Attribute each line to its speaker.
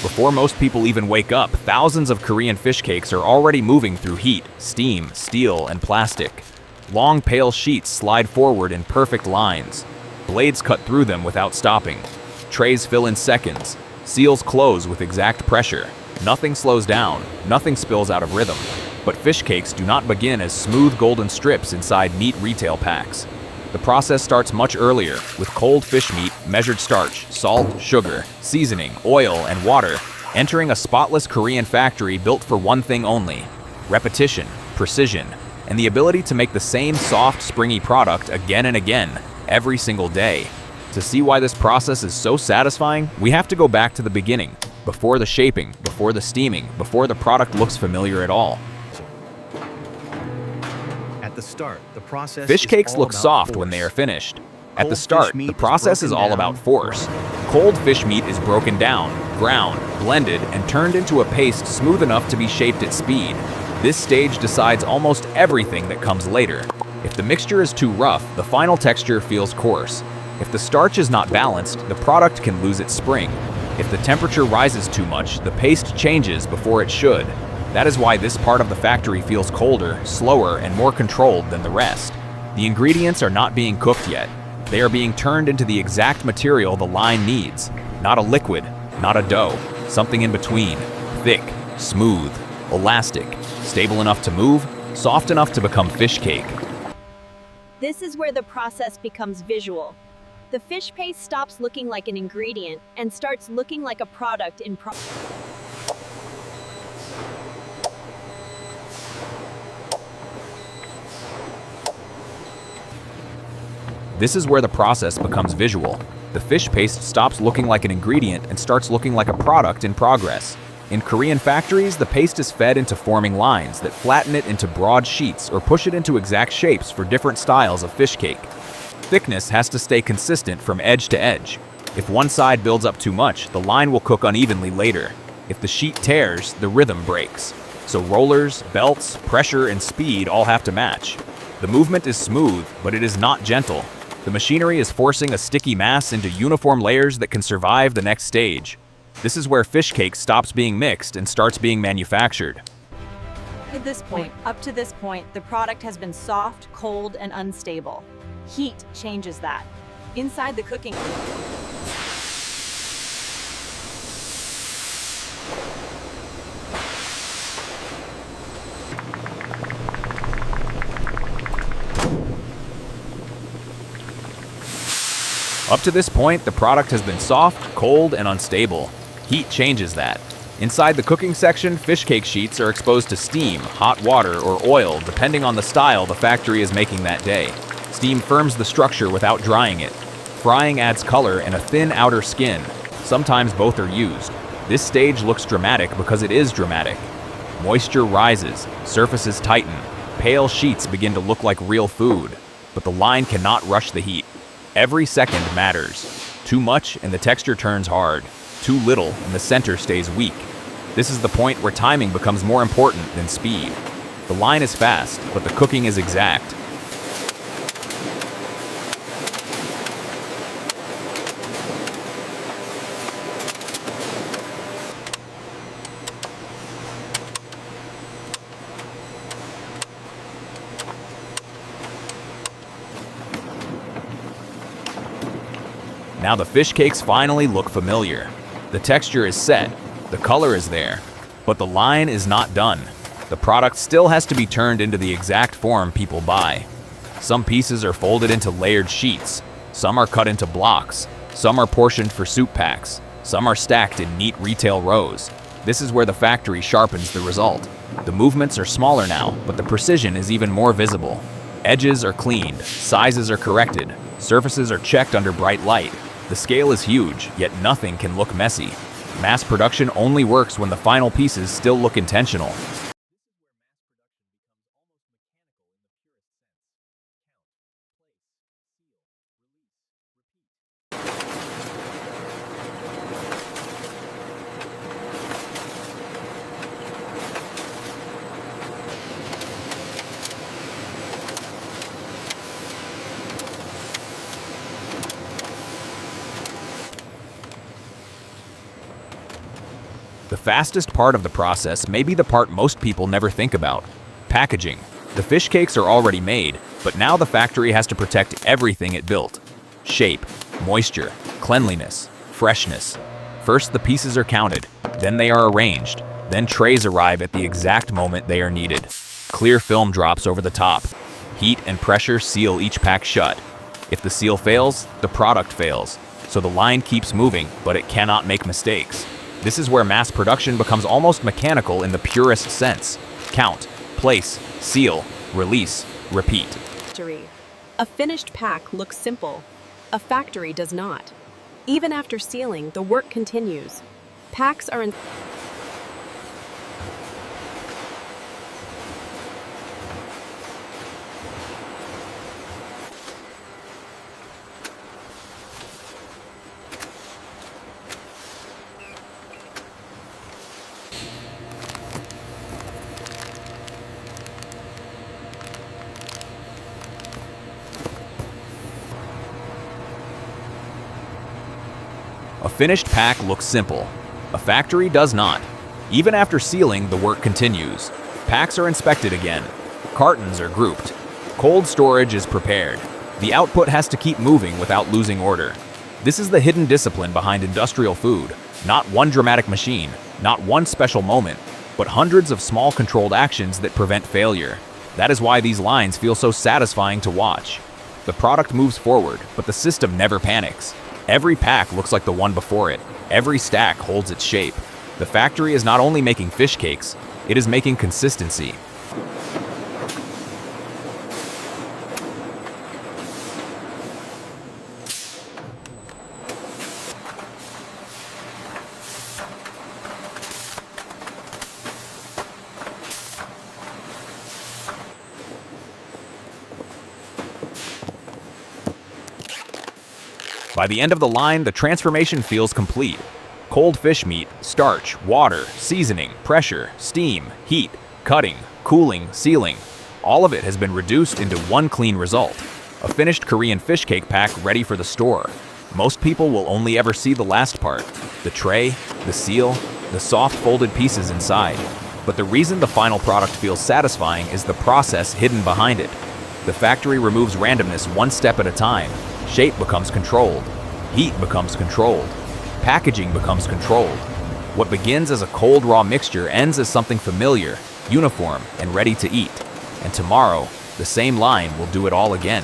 Speaker 1: Before most people even wake up, thousands of Korean fish cakes are already moving through heat, steam, steel, and plastic. Long, pale sheets slide forward in perfect lines. Blades cut through them without stopping. Trays fill in seconds. Seals close with exact pressure. Nothing slows down, nothing spills out of rhythm. But fish cakes do not begin as smooth golden strips inside neat retail packs. The process starts much earlier, with cold fish meat, measured starch, salt, sugar, seasoning, oil, and water, entering a spotless Korean factory built for one thing only: repetition, precision, and the ability to make the same soft, springy product again and again, every single day. To see why this process is so satisfying, we have to go back to the beginning, before the shaping, before the steaming, before the product looks familiar at all.
Speaker 2: At the start, the process
Speaker 1: Fish
Speaker 2: is
Speaker 1: cakes
Speaker 2: all
Speaker 1: look
Speaker 2: about
Speaker 1: soft
Speaker 2: force.
Speaker 1: when they are finished. At
Speaker 2: Cold
Speaker 1: the
Speaker 2: fish
Speaker 1: start,
Speaker 2: meat
Speaker 1: the
Speaker 2: is
Speaker 1: process is
Speaker 2: broken
Speaker 1: all
Speaker 2: down,
Speaker 1: about force. Cold fish meat is broken down, ground, blended, and turned into a paste smooth enough to be shaped at speed. This stage decides almost everything that comes later. If the mixture is too rough, the final texture feels coarse. If the starch is not balanced, the product can lose its spring. If the temperature rises too much, the paste changes before it should. That is why this part of the factory feels colder, slower, and more controlled than the rest. The ingredients are not being cooked yet. They are being turned into the exact material the line needs. Not a liquid, not a dough, something in between. Thick, smooth, elastic, stable enough to move, soft enough to become fish cake.
Speaker 3: This is where the process becomes visual. The fish paste stops looking like an ingredient and starts looking like a product in
Speaker 1: This is where the process becomes visual. The fish paste stops looking like an ingredient and starts looking like a product in progress. In Korean factories, the paste is fed into forming lines that flatten it into broad sheets or push it into exact shapes for different styles of fish cake. Thickness has to stay consistent from edge to edge. If one side builds up too much, the line will cook unevenly later. If the sheet tears, the rhythm breaks. So rollers, belts, pressure, and speed all have to match. The movement is smooth, but it is not gentle. The machinery is forcing a sticky mass into uniform layers that can survive the next stage. This is where fish cake stops being mixed and starts being manufactured.
Speaker 3: Up to this point, the product has been soft, cold, and unstable. Heat changes that. Inside the cooking
Speaker 1: Up to this point, the product has been soft, cold, and unstable. Heat changes that. Inside the cooking section, fish cake sheets are exposed to steam, hot water, or oil, depending on the style the factory is making that day. Steam firms the structure without drying it. Frying adds color and a thin outer skin. Sometimes both are used. This stage looks dramatic because it is dramatic. Moisture rises, surfaces tighten, pale sheets begin to look like real food. But the line cannot rush the heat. Every second matters. Too much and the texture turns hard. Too little and the center stays weak. This is the point where timing becomes more important than speed. The line is fast, but the cooking is exact. Now the fish cakes finally look familiar. The texture is set, the color is there, but the line is not done. The product still has to be turned into the exact form people buy. Some pieces are folded into layered sheets, some are cut into blocks, some are portioned for soup packs, some are stacked in neat retail rows. This is where the factory sharpens the result. The movements are smaller now, but the precision is even more visible. Edges are cleaned, sizes are corrected, surfaces are checked under bright light. The scale is huge, yet nothing can look messy. Mass production only works when the final pieces still look intentional. The fastest part of the process may be the part most people never think about: packaging. The fish cakes are already made, but now the factory has to protect everything it built: shape, moisture, cleanliness, freshness. First, the pieces are counted, then they are arranged, then trays arrive at the exact moment they are needed. Clear film drops over the top. Heat and pressure seal each pack shut. If the seal fails, the product fails. So the line keeps moving, but it cannot make mistakes. This is where mass production becomes almost mechanical in the purest sense. Count, place, seal, release, repeat.
Speaker 4: Factory. A finished pack looks simple. A factory does not. Even after sealing, the work continues. Packs are in.
Speaker 1: A finished pack looks simple. A factory does not. Even after sealing, the work continues. Packs are inspected again. Cartons are grouped. Cold storage is prepared. The output has to keep moving without losing order. This is the hidden discipline behind industrial food. Not one dramatic machine, not one special moment, but hundreds of small controlled actions that prevent failure. That is why these lines feel so satisfying to watch. The product moves forward, but the system never panics. Every pack looks like the one before it. Every stack holds its shape. The factory is not only making fish cakes, it is making consistency. By the end of the line, the transformation feels complete. Cold fish meat, starch, water, seasoning, pressure, steam, heat, cutting, cooling, sealing. All of it has been reduced into one clean result. A finished Korean fish cake pack ready for the store. Most people will only ever see the last part: the tray, the seal, the soft folded pieces inside. But the reason the final product feels satisfying is the process hidden behind it. The factory removes randomness one step at a time. Shape becomes controlled. Heat becomes controlled. Packaging becomes controlled. What begins as a cold, raw mixture ends as something familiar, uniform, and ready to eat. And tomorrow, the same line will do it all again.